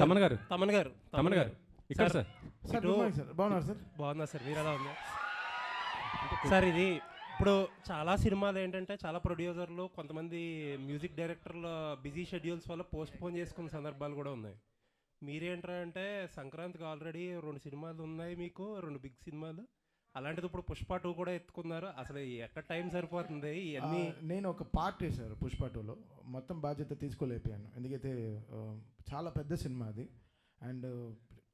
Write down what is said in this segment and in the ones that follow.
తమన్ గారు ఇక్కడ sir. Sir బాగున్నారు సార్. బాగున్నా సార్, మీరు ఎలా ఉన్నారు సార్? ఇది ఇప్పుడు చాలా సినిమాలు ఏంటంటే చాలా ప్రొడ్యూసర్లు కొంతమంది మ్యూజిక్ డైరెక్టర్ల బిజీ షెడ్యూల్స్ వల్ల పోస్ట్ పోన్ చేసుకున్న సందర్భాలు కూడా ఉన్నాయి. మీరేంటంటే సంక్రాంతికి ఆల్రెడీ 2 సినిమాలు ఉన్నాయి, మీకు 2 బిగ్ సినిమాలు. అలాంటిది ఇప్పుడు పుష్ప 2 కూడా ఎత్తుకున్నారు. అసలు ఎక్కడ టైం సరిపోతుంది ఇవన్నీ? నేను ఒక పార్ట్ చేశాను పుష్ప 2లో, మొత్తం బాధ్యత తీసుకోలేకపోయాను. ఎందుకైతే చాలా పెద్ద సినిమా అది అండ్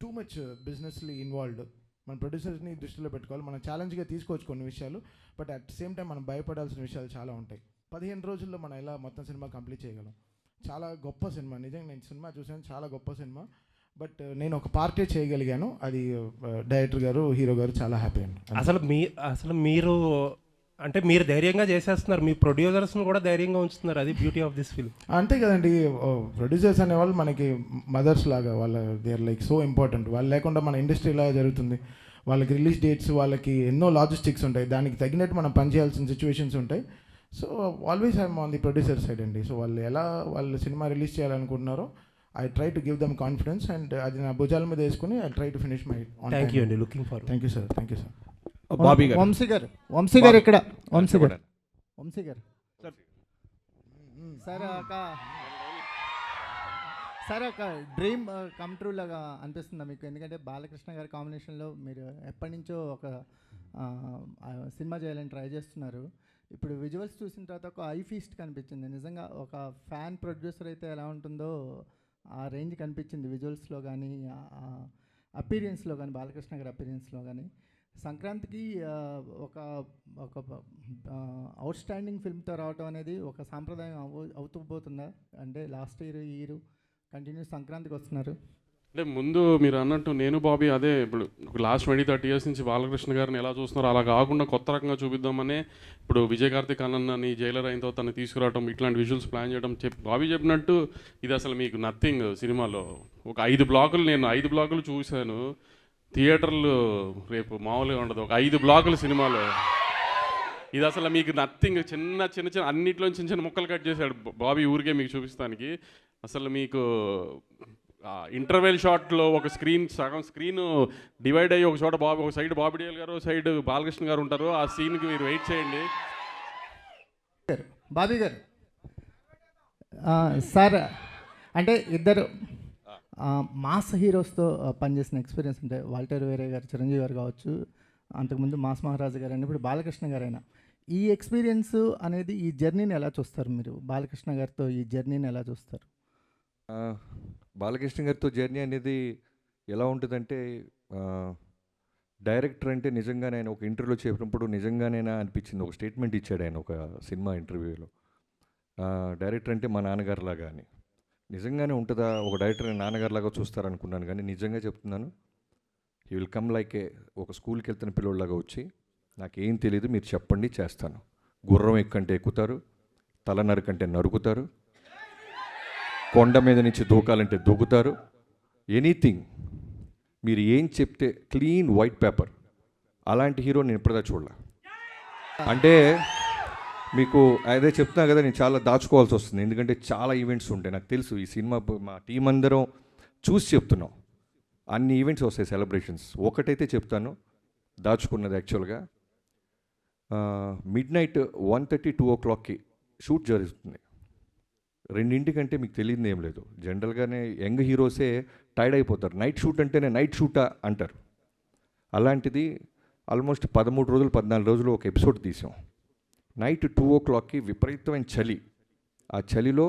టూ మచ్ బిజినెస్లీ ఇన్వాల్వ్డ్. మన ప్రొడ్యూసర్స్ని దృష్టిలో పెట్టుకోవాలి, మనం ఛాలెంజ్గా తీసుకోవచ్చు కొన్ని విషయాలు, బట్ అట్ సేమ్ టైం మనం భయపడాల్సిన విషయాలు చాలా ఉంటాయి. 15 రోజుల్లో మనం ఎలా మొత్తం సినిమా కంప్లీట్ చేయగలం. చాలా గొప్ప సినిమా, నిజంగా నేను సినిమా చూసాను, చాలా గొప్ప సినిమా. బట్ నేను ఒక పార్టీ చేయగలిగాను, అది డైరెక్టర్ గారు, హీరో గారు చాలా హ్యాపీ అండి. అసలు మీరు అంటే మీరు ధైర్యంగా చేసేస్తున్నారు, మీ ప్రొడ్యూసర్స్ని కూడా ధైర్యంగా ఉంచుతున్నారు. అది బ్యూటీ ఆఫ్ దిస్ ఫిల్మ్. అంతే కదండి, ప్రొడ్యూసర్స్ అనేవాళ్ళు మనకి మదర్స్ లాగా, వాళ్ళ they are like so important. వాళ్ళు లేకుండా మన ఇండస్ట్రీ ఇలా జరుగుతుంది. వాళ్ళకి రిలీజ్ డేట్స్, వాళ్ళకి ఎన్నో లాజిస్టిక్స్ ఉంటాయి, దానికి తగినట్టు మనం పనిచేయాల్సిన సిచ్యువేషన్స్ ఉంటాయి. So always I'm on the producer side అండి. సో వాళ్ళు ఎలా వాళ్ళు సినిమా రిలీజ్ చేయాలనుకుంటున్నారో I try to give them confidence and అది నా భుజాల మీద వేసుకుని I try to finish my. Thank you అండి, looking for. Thank you sir, thank you sir. Bobby గారు, వంశీ గారు ఇక్కడ, వంశీ గారు సార్ ఒక డ్రీమ్ కమ్ ట్రూ లాగా అనిపిస్తుందా మీకు? ఎందుకంటే బాలకృష్ణ గారి కాంబినేషన్లో మీరు ఎప్పటి నుంచో ఒక సినిమా చేయాలని ట్రై చేస్తున్నారు. ఇప్పుడు విజువల్స్ చూసిన తర్వాత ఒక ఐ ఫీస్ట్ కనిపించింది. నిజంగా ఒక ఫ్యాన్ ప్రొడ్యూసర్ అయితే ఎలా ఉంటుందో ఆ రేంజ్ కనిపించింది విజువల్స్లో కానీ, అపీరియన్స్లో కానీ, బాలకృష్ణ గారి అపీరియన్స్లో కానీ. సంక్రాంతికి ఒక ఒక అవుట్ స్టాండింగ్ ఫిల్మ్తో రావటం అనేది ఒక సాంప్రదాయం అవుతూ పోతుందా? అంటే లాస్ట్ ఇయర్ ఈ ఇయర్ కంటిన్యూస్ సంక్రాంతికి వస్తున్నారు. అంటే ముందు మీరు అన్నట్టు నేను బాబీ అదే ఇప్పుడు లాస్ట్ 20-30 ఇయర్స్ నుంచి బాలకృష్ణ గారిని ఎలా చూస్తున్నారో అలా కాకుండా కొత్త రకంగా చూపిద్దామనే ఇప్పుడు విజయ్ కార్తిక్ అన్నని జైలర్ అయిన తర్వాత తను తీసుకురావడం, ఇట్లాంటి విజువల్స్ ప్లాన్ చేయడం. బాబీ చెప్పినట్టు ఇది అసలు మీకు నథింగ్. సినిమాలో ఒక 5 బ్లాకులు, నేను 5 బ్లాకులు చూశాను. థియేటర్లు రేపు మామూలుగా ఉండదు, ఒక 5 బ్లాకులు సినిమాలో. ఇది అసలు మీకు నథింగ్. చిన్న చిన్న చిన్న అన్నింటిలో చిన్న చిన్న ముక్కలు కట్ చేశాడు బాబీ ఊరికే మీకు చూపిస్తానికి. అసలు మీకు ఇంటర్వెల్ షాట్లో ఒక సగం స్క్రీన్ డివైడ్ అయ్యి ఒక చోట ఒక సైడ్ బాబీ డియోల్ గారు, సైడ్ బాలకృష్ణ గారు ఉంటారు. ఆ సీన్కి మీరు వెయిట్ చేయండి. బాబీ గారు సార్, అంటే ఇద్దరు మాస్ హీరోస్తో పనిచేసిన ఎక్స్పీరియన్స్ ఉంటే వాల్టర్ వేరే గారు, చిరంజీవి గారు కావచ్చు, అంతకుముందు మాస్ మహారాజు గారు అయినా, ఇప్పుడు బాలకృష్ణ గారైనా, ఈ ఎక్స్పీరియన్స్ అనేది ఈ జర్నీని ఎలా చూస్తారు మీరు? బాలకృష్ణ గారితో ఈ జర్నీని ఎలా చూస్తారు? బాలకృష్ణ గారితో జర్నీ అనేది ఎలా ఉంటుందంటే, డైరెక్టర్ అంటే నిజంగానే ఆయన ఒక ఇంటర్వ్యూలో చెప్పినప్పుడు నిజంగానేనా అనిపించింది. ఒక స్టేట్మెంట్ ఇచ్చాడు ఆయన ఒక సినిమా ఇంటర్వ్యూలో, డైరెక్టర్ అంటే మా నాన్నగారిలాగా అని. నిజంగానే ఉంటుందా? ఒక డైరెక్టర్ నాన్నగారిలాగా చూస్తారనుకున్నాను, కానీ నిజంగా చెప్తున్నాను, హీ విల్ కమ్ లైక్ ఒక స్కూల్కి వెళ్తున్న పిల్లోళ్ళలాగా వచ్చి, నాకేం తెలియదు మీరు చెప్పండి చేస్తాను. గుర్రం ఎక్కంటే ఎక్కుతారు, తల నరుకంటే నరుకుతారు, కొండ మీద నుంచి దూకాలంటే దూకుతారు, ఎనీథింగ్ మీరు ఏం చెప్తే క్లీన్ వైట్ పేపర్. అలాంటి హీరో నేను ఇప్పటిదా చూడలే. అంటే మీకు అదే చెప్తున్నా కదా, నేను చాలా దాచుకోవాల్సి వస్తుంది, ఎందుకంటే చాలా ఈవెంట్స్ ఉంటాయి. నాకు తెలుసు ఈ సినిమా మా టీం అందరం చూసి చెప్తున్నాం, అన్ని ఈవెంట్స్ వస్తాయి, సెలబ్రేషన్స్. ఒకటైతే చెప్తాను, దాచుకున్నది యాక్చువల్గా మిడ్నైట్ 1:30-2 o'clockకి షూట్ జరుగుతుంది. 2:00 మీకు తెలియదు ఏం లేదు. జనరల్గానే యంగ్ హీరోసే టైర్డ్ అయిపోతారు, నైట్ షూట్ అంటేనే నైట్ షూటా అంటారు. అలాంటిది ఆల్మోస్ట్ 13 రోజులు 14 రోజులు ఒక ఎపిసోడ్ తీసాం. నైట్ 2 o'clockకి విపరీతమైన చలి, ఆ చలిలో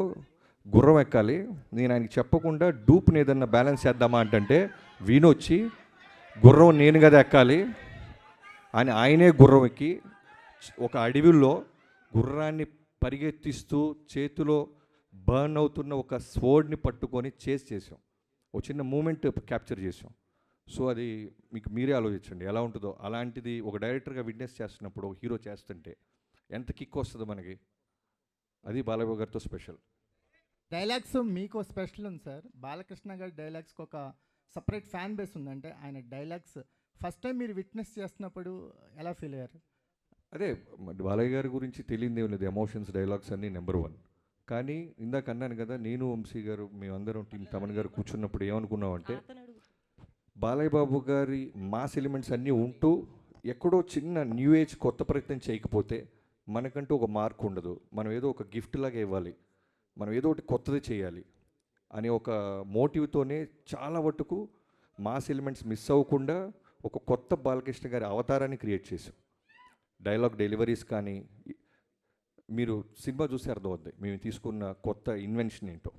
గుర్రం ఎక్కాలి. నేను ఆయనకి చెప్పకుండా డూప్ని ఏదన్నా బ్యాలెన్స్ చేద్దామా అంటే వీణొచ్చి గుర్రం నేను కదా ఎక్కాలి అని ఆయనే గుర్రం ఎక్కి ఒక అడవిలో గుర్రాన్ని పరిగెత్తిస్తూ చేతిలో బర్న్ అవుతున్న ఒక స్వర్డ్ని పట్టుకొని చేసాం. ఒక చిన్న మూమెంట్ క్యాప్చర్ చేసాం. సో అది మీకు మీరే ఆలోచించండి ఎలా ఉంటుందో. అలాంటిది ఒక డైరెక్టర్గా విట్నెస్ చేస్తున్నప్పుడు ఒక హీరో చేస్తుంటే ఎంత కిక్ వస్తుందో మనకి. అది బాలయ్య గారితో స్పెషల్. డైలాగ్స్ మీకు స్పెషల్ ఉంది సార్. బాలకృష్ణ గారి డైలాగ్స్కి ఒక సపరేట్ ఫ్యాన్ బేస్ ఉంది. అంటే ఆయన డైలాగ్స్ ఫస్ట్ టైం మీరు విట్నెస్ చేస్తున్నప్పుడు ఎలా ఫీల్ అయ్యారు? అదే బాలయ్య గారి గురించి తెలియదు ఏం లేదు, ఎమోషన్స్ డైలాగ్స్ అన్నీ నెంబర్ 1. కానీ ఇందాక అన్నాను కదా, నేను వంశీ గారు మేమందరం టీం తమన్ గారు కూర్చున్నప్పుడు ఏమనుకున్నామంటే బాలయ్య బాబు గారి మాస్ ఎలిమెంట్స్ అన్నీ ఉంటూ ఎక్కడో చిన్న న్యూ ఏజ్ కొత్త ప్రయత్నం చేయకపోతే మనకంటూ ఒక మార్క్ ఉండదు. మనం ఏదో ఒక గిఫ్ట్ లాగా ఇవ్వాలి, మనం ఏదో ఒకటి కొత్తది చేయాలి అనే ఒక మోటివ్తోనే చాలా మటుకు మాస్ ఎలిమెంట్స్ మిస్ అవ్వకుండా ఒక కొత్త బాలకృష్ణ గారి అవతారాన్ని క్రియేట్ చేసాం. డైలాగ్ డెలివరీస్ కానీ మీరు సినిమా చూస్తే అర్థమవుద్ది మేము తీసుకున్న కొత్త ఇన్వెన్షన్ ఏంటో.